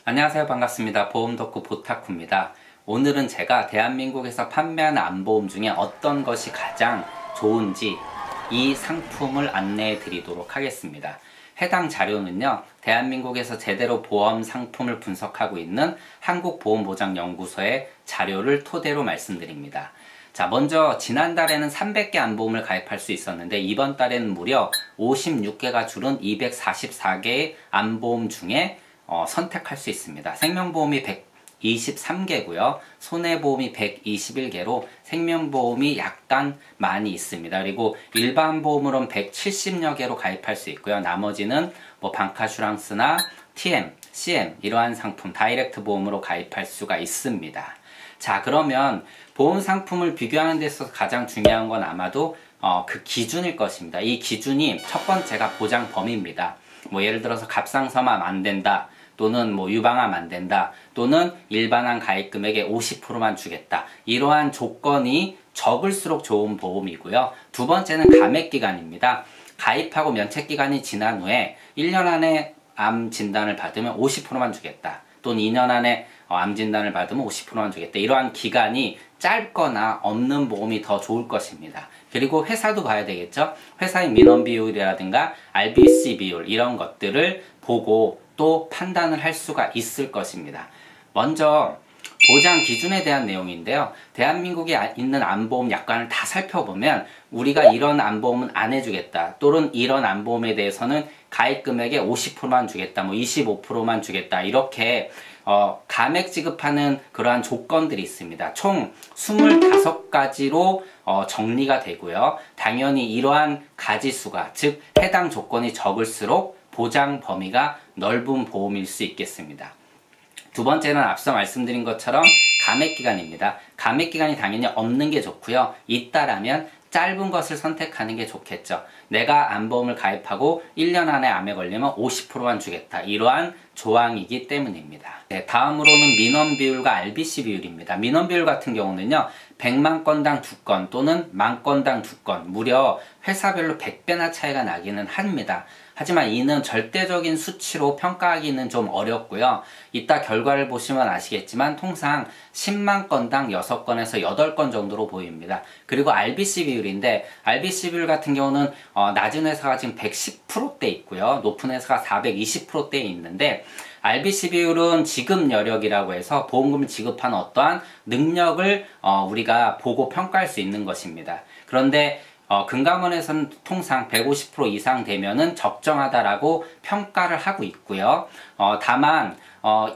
안녕하세요. 반갑습니다. 보험덕후 보타쿠입니다. 오늘은 제가 대한민국에서 판매하는 암보험 중에 어떤 것이 가장 좋은지 이 상품을 안내해 드리도록 하겠습니다. 해당 자료는요, 대한민국에서 제대로 보험 상품을 분석하고 있는 한국보험보장연구소의 자료를 토대로 말씀드립니다. 자, 먼저 지난달에는 300개 암보험을 가입할 수 있었는데 이번 달에는 무려 56개가 줄은 244개의 암보험 중에 선택할 수 있습니다. 생명보험이 123개고요. 손해보험이 121개로 생명보험이 약간 많이 있습니다. 그리고 일반보험으로는 170여 개로 가입할 수 있고요. 나머지는 뭐 방카슈랑스나 TM, CM 이러한 상품, 다이렉트 보험으로 가입할 수가 있습니다. 자, 그러면 보험 상품을 비교하는 데 있어서 가장 중요한 건 아마도 그 기준일 것입니다. 이 기준이 첫 번째가 보장 범위입니다. 뭐 예를 들어서 갑상선암 안 된다, 또는 뭐 유방암 안 된다, 또는 일반암 가입 금액의 50%만 주겠다. 이러한 조건이 적을수록 좋은 보험이고요. 두 번째는 감액기간입니다. 가입하고 면책기간이 지난 후에 1년 안에 암 진단을 받으면 50%만 주겠다. 또는 2년 안에 암 진단을 받으면 50%만 주겠다. 이러한 기간이 짧거나 없는 보험이 더 좋을 것입니다. 그리고 회사도 봐야 되겠죠. 회사의 민원 비율이라든가 RBC 비율 이런 것들을 보고 또 판단을 할 수가 있을 것입니다. 먼저 보장 기준에 대한 내용인데요. 대한민국에 있는 암보험 약관을 다 살펴보면 우리가 이런 암보험은 안 해주겠다, 또는 이런 암보험에 대해서는 가입 금액의 50%만 주겠다, 뭐 25%만 주겠다, 이렇게 감액 지급하는 그러한 조건들이 있습니다. 총 25가지로 정리가 되고요. 당연히 이러한 가지수가, 즉 해당 조건이 적을수록 보장 범위가 넓은 보험일 수 있겠습니다. 두 번째는 앞서 말씀드린 것처럼 감액기간입니다. 감액기간이 당연히 없는 게 좋고요. 있다라면 짧은 것을 선택하는 게 좋겠죠. 내가 암보험을 가입하고 1년 안에 암에 걸리면 50%만 주겠다. 이러한 조항이기 때문입니다. 네, 다음으로는 민원 비율과 RBC 비율입니다. 민원 비율 같은 경우는요, 100만 건당 2건 또는 10,000건당 2건, 무려 회사별로 100배나 차이가 나기는 합니다. 하지만 이는 절대적인 수치로 평가하기는 좀 어렵고요. 이따 결과를 보시면 아시겠지만 통상 10만 건당 6건에서 8건 정도로 보입니다. 그리고 RBC 비율인데, RBC 비율 같은 경우는 낮은 회사가 지금 110%대 있고요. 높은 회사가 420%대에 있는데, RBC 비율은 지급 여력이라고 해서 보험금을 지급하는 어떠한 능력을 우리가 보고 평가할 수 있는 것입니다. 그런데 금감원에서는 통상 150% 이상 되면은 적정하다라고 평가를 하고 있고요. 다만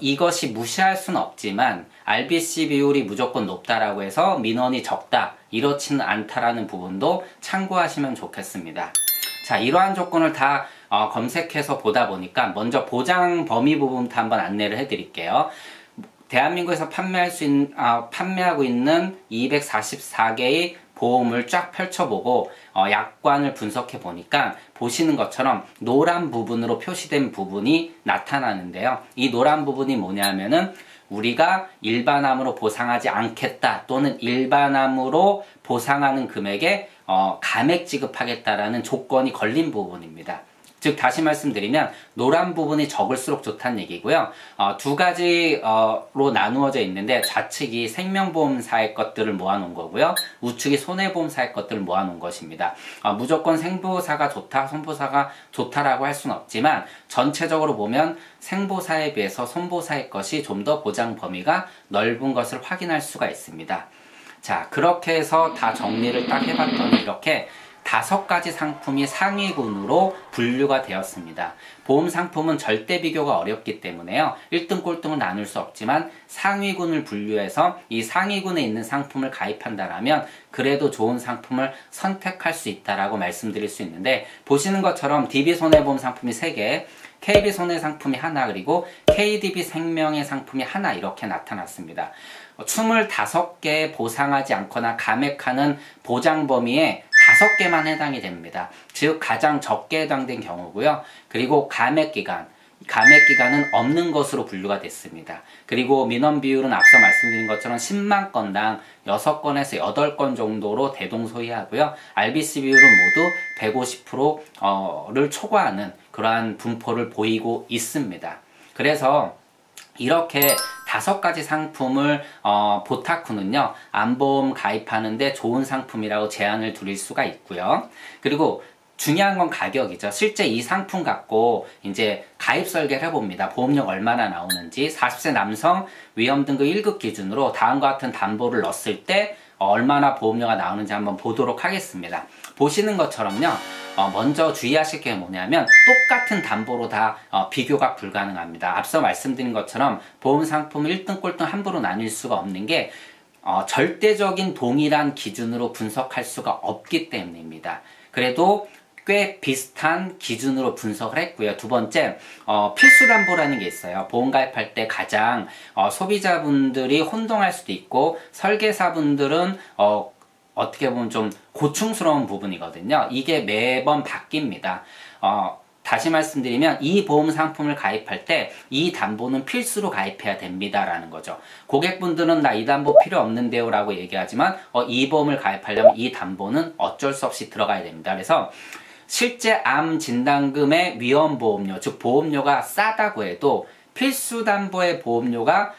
이것이 무시할 수는 없지만 RBC 비율이 무조건 높다라고 해서 민원이 적다, 이렇지는 않다라는 부분도 참고하시면 좋겠습니다. 자, 이러한 조건을 다 검색해서 보다 보니까 먼저 보장 범위 부분부터 한번 안내를 해드릴게요. 대한민국에서 판매하고 있는 244개의 보험을 쫙 펼쳐보고 약관을 분석해 보니까 보시는 것처럼 노란 부분으로 표시된 부분이 나타나는데요. 이 노란 부분이 뭐냐면은 우리가 일반암으로 보상하지 않겠다, 또는 일반암으로 보상하는 금액에 감액 지급하겠다라는 조건이 걸린 부분입니다. 즉 다시 말씀드리면 노란 부분이 적을수록 좋다는 얘기고요. 두 가지로 나누어져 있는데, 좌측이 생명보험사의 것들을 모아놓은 거고요. 우측이 손해보험사의 것들을 모아놓은 것입니다. 무조건 생보사가 좋다, 손보사가 좋다라고 할 수는 없지만 전체적으로 보면 생보사에 비해서 손보사의 것이 좀 더 보장 범위가 넓은 것을 확인할 수가 있습니다. 자, 그렇게 해서 다 정리를 딱 해봤더니 이렇게 5가지 상품이 상위군으로 분류가 되었습니다. 보험 상품은 절대 비교가 어렵기 때문에요. 1등 꼴등을 나눌 수 없지만 상위군을 분류해서 이 상위군에 있는 상품을 가입한다라면 그래도 좋은 상품을 선택할 수 있다라고 말씀드릴 수 있는데, 보시는 것처럼 DB손해보험 상품이 3개, KB손해 상품이 하나, 그리고 KDB 생명의 상품이 하나, 이렇게 나타났습니다. 25개 보상하지 않거나 감액하는 보장 범위에 5개만 해당이 됩니다. 즉 가장 적게 해당된 경우고요. 그리고 감액기간은 없는 것으로 분류가 됐습니다. 그리고 민원 비율은 앞서 말씀드린 것처럼 10만 건당 6건에서 8건 정도로 대동소이하고요. RBC 비율은 모두 150%를 초과하는 그러한 분포를 보이고 있습니다. 그래서 이렇게 5가지 상품을 보타쿠는요 안보험 가입하는데 좋은 상품이라고 제안을 드릴 수가 있고요. 그리고 중요한 건 가격이죠. 실제 이 상품 갖고 이제 가입 설계를 해봅니다. 보험료 얼마나 나오는지 40세 남성 위험 등급 1급 기준으로 다음과 같은 담보를 넣었을 때 얼마나 보험료가 나오는지 한번 보도록 하겠습니다. 보시는 것처럼요. 먼저 주의하실 게 뭐냐면 똑같은 담보로 다 비교가 불가능합니다. 앞서 말씀드린 것처럼 보험 상품 1등 꼴등 함부로 나뉠 수가 없는 게 절대적인 동일한 기준으로 분석할 수가 없기 때문입니다. 그래도 꽤 비슷한 기준으로 분석을 했고요. 두 번째, 필수담보라는 게 있어요. 보험 가입할 때 가장 소비자분들이 혼동할 수도 있고 설계사분들은 어떻게 보면 좀 고충스러운 부분이거든요. 이게 매번 바뀝니다. 다시 말씀드리면 이 보험 상품을 가입할 때 이 담보는 필수로 가입해야 됩니다 라는 거죠. 고객분들은 나 이 담보 필요 없는데요 라고 얘기하지만 이 보험을 가입하려면 이 담보는 어쩔 수 없이 들어가야 됩니다. 그래서 실제 암 진단금의 위험보험료, 즉 보험료가 싸다고 해도 필수담보의 보험료가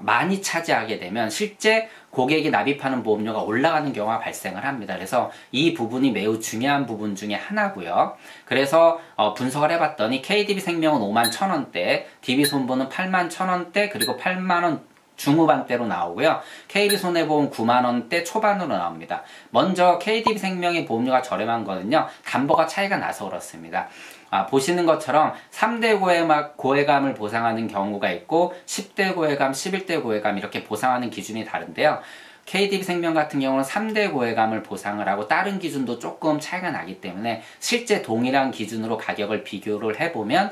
많이 차지하게 되면 실제 고객이 납입하는 보험료가 올라가는 경우가 발생을 합니다. 그래서 이 부분이 매우 중요한 부분 중에 하나고요. 그래서 분석을 해봤더니 KDB 생명은 51,000원대, DB손보는 81,000원대, 그리고 8만원 중후반대로 나오고요. KB손해보험 9만원대 초반으로 나옵니다. 먼저 KDB생명의 보험료가 저렴한 거는요. 담보가 차이가 나서 그렇습니다. 보시는 것처럼 3대 고해감을 보상하는 경우가 있고 10대 고해감, 11대 고해감 이렇게 보상하는 기준이 다른데요. KDB생명 같은 경우는 3대 고해감을 보상을 하고 다른 기준도 조금 차이가 나기 때문에 실제 동일한 기준으로 가격을 비교를 해보면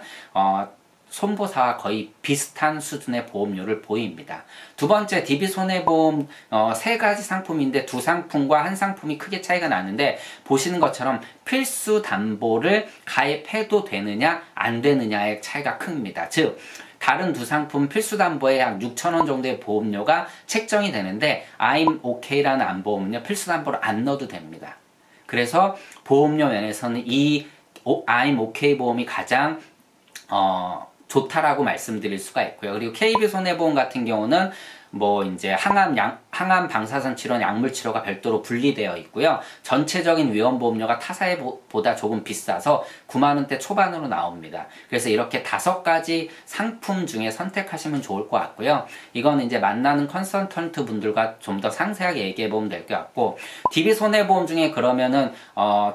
손보사와 거의 비슷한 수준의 보험료를 보입니다. 두 번째, DB손해보험 3가지 상품인데 두 상품과 한 상품이 크게 차이가 나는데 보시는 것처럼 필수 담보를 가입해도 되느냐 안 되느냐의 차이가 큽니다. 즉 다른 두 상품 필수 담보에 약 6,000원 정도의 보험료가 책정이 되는데 I'm OK라는 안보험은요 필수 담보를 안 넣어도 됩니다. 그래서 보험료 면에서는 이 I'm OK 보험이 가장 좋다라고 말씀드릴 수가 있고요. 그리고 KB손해보험 같은 경우는 뭐 이제 항암 방사선 치료는 약물 치료가 별도로 분리되어 있고요. 전체적인 위험보험료가 타사보다 조금 비싸서 9만원대 초반으로 나옵니다. 그래서 이렇게 5가지 상품 중에 선택하시면 좋을 것 같고요. 이건 이제 만나는 컨설턴트 분들과 좀 더 상세하게 얘기해 보면 될 것 같고, DB손해보험 중에 그러면은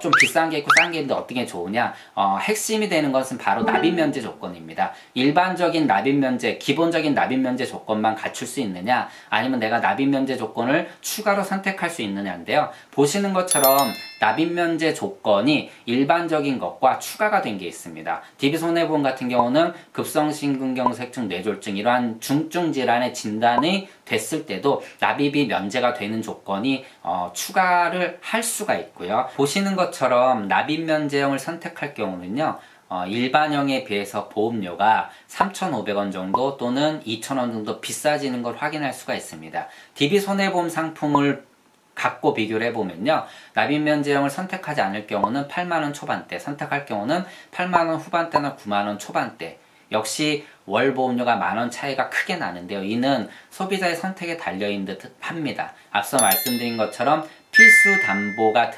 좀 비싼 게 있고 싼 게 있는데 어떤 게 좋으냐? 핵심이 되는 것은 바로 납입면제 조건입니다. 일반적인 납입면제, 기본적인 납입면제 조건만 갖출 수 있느냐, 아니면 내가 납입면제 조건을 추가로 선택할 수 있느냐인데요. 보시는 것처럼 납입면제 조건이 일반적인 것과 추가가 된 게 있습니다. DB손해보험 같은 경우는 급성심근경색증 뇌졸중 이러한 중증 질환의 진단이 됐을 때도 납입이 면제가 되는 조건이 추가를 할 수가 있고요. 보시는 것처럼 납입면제형을 선택할 경우는요. 일반형에 비해서 보험료가 3,500원 정도 또는 2,000원 정도 비싸지는 걸 확인할 수가 있습니다. DB손해보험 상품을 갖고 비교를 해보면요. 납입면제형을 선택하지 않을 경우는 8만원 초반대, 선택할 경우는 8만원 후반대나 9만원 초반대. 역시 월 보험료가 만원 차이가 크게 나는데요. 이는 소비자의 선택에 달려있는 듯 합니다. 앞서 말씀드린 것처럼 필수 담보가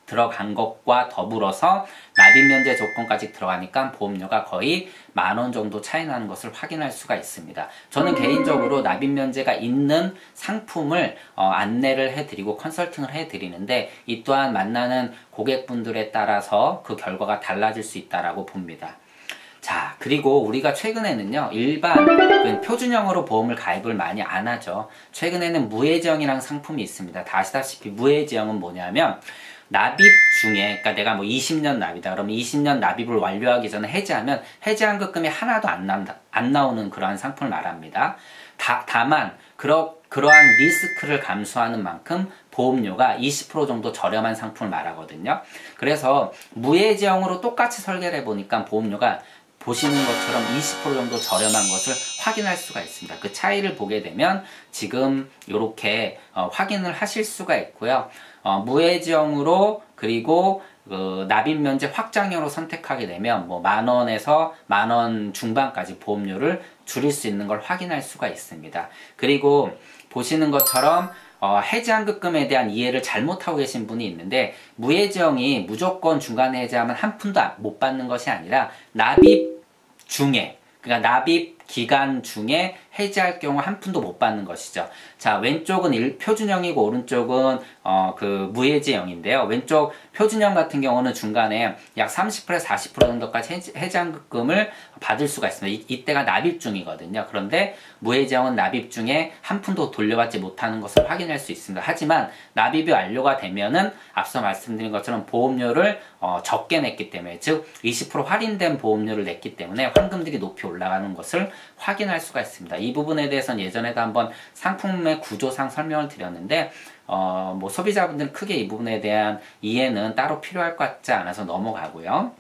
들어간 것과 더불어서 납입면제 조건까지 들어가니까 보험료가 거의 만원 정도 차이 나는 것을 확인할 수가 있습니다. 저는 개인적으로 납입면제가 있는 상품을 안내를 해드리고 컨설팅을 해드리는데 이 또한 만나는 고객분들에 따라서 그 결과가 달라질 수 있다고 봅니다. 자, 그리고 우리가 최근에는요, 일반 표준형으로 보험을 가입을 많이 안 하죠. 최근에는 무해지형이라는 상품이 있습니다. 다 아시다시피 무해지형은 뭐냐면 납입 중에, 그러니까 내가 뭐 20년 납이다. 그러면 20년 납입을 완료하기 전에 해지하면 해지환급금이 하나도 안 나오는 그러한 상품을 말합니다. 다만 그러한 리스크를 감수하는 만큼 보험료가 20% 정도 저렴한 상품을 말하거든요. 그래서 무해지형으로 똑같이 설계를 해보니까 보험료가 보시는 것처럼 20% 정도 저렴한 것을 확인할 수가 있습니다. 그 차이를 보게 되면 지금 이렇게 확인을 하실 수가 있고요. 무해지형으로 그리고 납입면제 확장형으로 선택하게 되면 뭐 만원에서 만원 중반까지 보험료를 줄일 수 있는 걸 확인할 수가 있습니다. 그리고 보시는 것처럼 해지환급금에 대한 이해를 잘못하고 계신 분이 있는데, 무해지형이 무조건 중간에 해지하면 한 푼도 못 받는 것이 아니라 납입 중에, 그러니까 납입 기간 중에 해지할 경우 한 푼도 못 받는 것이죠. 자, 왼쪽은 표준형이고 오른쪽은 그 무해지형인데요. 왼쪽 표준형 같은 경우는 중간에 약 30%에서 40% 정도까지 해지환급금을 받을 수가 있습니다. 이때가 납입 중이거든요. 그런데 무해지형은 납입 중에 한 푼도 돌려받지 못하는 것을 확인할 수 있습니다. 하지만 납입이 완료가 되면은 앞서 말씀드린 것처럼 보험료를 적게 냈기 때문에, 즉 20% 할인된 보험료를 냈기 때문에 환급률이 높이 올라가는 것을 확인할 수가 있습니다. 이 부분에 대해서는 예전에도 한번 상품의 구조상 설명을 드렸는데, 뭐 소비자분들은 크게 이 부분에 대한 이해는 따로 필요할 것 같지 않아서 넘어가고요.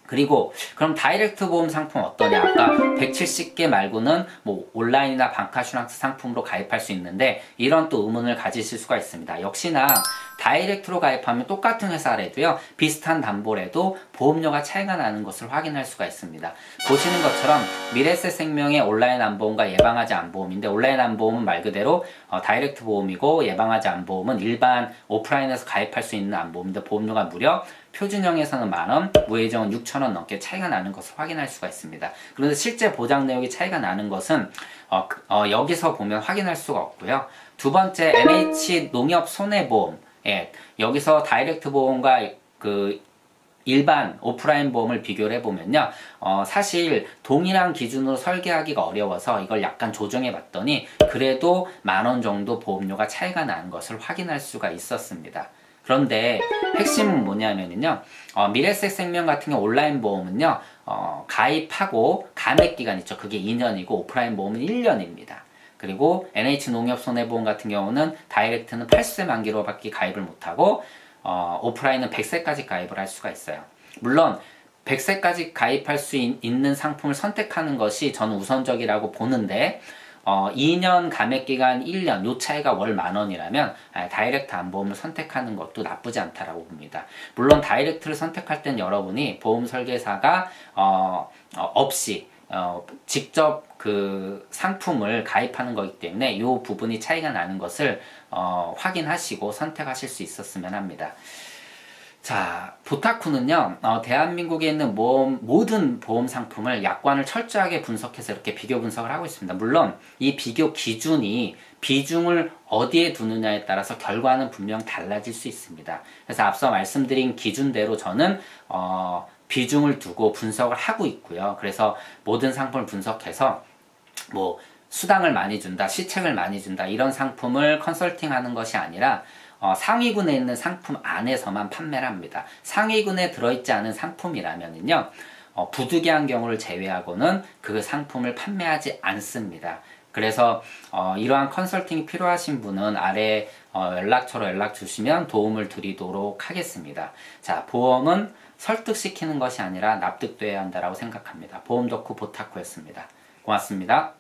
그리고 그럼 다이렉트 보험 상품 어떠냐? 아까 170개 말고는 뭐 온라인이나 방카슈랑스 상품으로 가입할 수 있는데, 이런 또 의문을 가지실 수가 있습니다. 역시나 다이렉트로 가입하면 똑같은 회사라도요, 비슷한 담보라도 보험료가 차이가 나는 것을 확인할 수가 있습니다. 보시는 것처럼 미래에셋생명의 온라인 안보험과 예방하지 안보험인데, 온라인 안보험은 말 그대로 다이렉트 보험이고, 예방하지 안보험은 일반 오프라인에서 가입할 수 있는 안보험인데 보험료가 무려 표준형에서는 만원, 무해지형은 6,000원 넘게 차이가 나는 것을 확인할 수가 있습니다. 그런데 실제 보장 내역이 차이가 나는 것은 여기서 보면 확인할 수가 없고요. 두 번째, NH 농협 손해보험. 예, 여기서 다이렉트 보험과 그 일반 오프라인 보험을 비교를 해보면요, 사실 동일한 기준으로 설계하기가 어려워서 이걸 약간 조정해 봤더니 그래도 10,000원 정도 보험료가 차이가 나는 것을 확인할 수가 있었습니다. 그런데 핵심은 뭐냐면요, 미래에셋생명 같은 경우 온라인 보험은요, 가입하고 감액 기간 있죠. 그게 2년이고 오프라인 보험은 1년입니다. 그리고 NH농협 손해보험 같은 경우는 다이렉트는 80세 만기로밖에 가입을 못하고, 오프라인은 100세까지 가입을 할 수가 있어요. 물론 100세까지 가입할 수 있는 상품을 선택하는 것이 저는 우선적이라고 보는데, 2년 감액기간 1년, 요 차이가 월 10,000원이라면 다이렉트 안보험을 선택하는 것도 나쁘지 않다라고 봅니다. 물론 다이렉트를 선택할 땐 여러분이 보험 설계사가 없이 직접 그 상품을 가입하는 거기 때문에 이 부분이 차이가 나는 것을 확인하시고 선택하실 수 있었으면 합니다. 자, 보타쿠는요, 대한민국에 있는 모든 보험 상품을 약관을 철저하게 분석해서 이렇게 비교 분석을 하고 있습니다. 물론 이 비교 기준이 비중을 어디에 두느냐에 따라서 결과는 분명 달라질 수 있습니다. 그래서 앞서 말씀드린 기준대로 저는 비중을 두고 분석을 하고 있고요. 그래서 모든 상품을 분석해서 뭐 수당을 많이 준다, 시책을 많이 준다, 이런 상품을 컨설팅하는 것이 아니라 상위군에 있는 상품 안에서만 판매를 합니다. 상위군에 들어있지 않은 상품이라면요, 부득이한 경우를 제외하고는 그 상품을 판매하지 않습니다. 그래서 이러한 컨설팅이 필요하신 분은 아래 연락처로 연락 주시면 도움을 드리도록 하겠습니다. 자, 보험은 설득시키는 것이 아니라 납득돼야 한다고 생각합니다. 보험 덕후 보타쿠였습니다. 고맙습니다.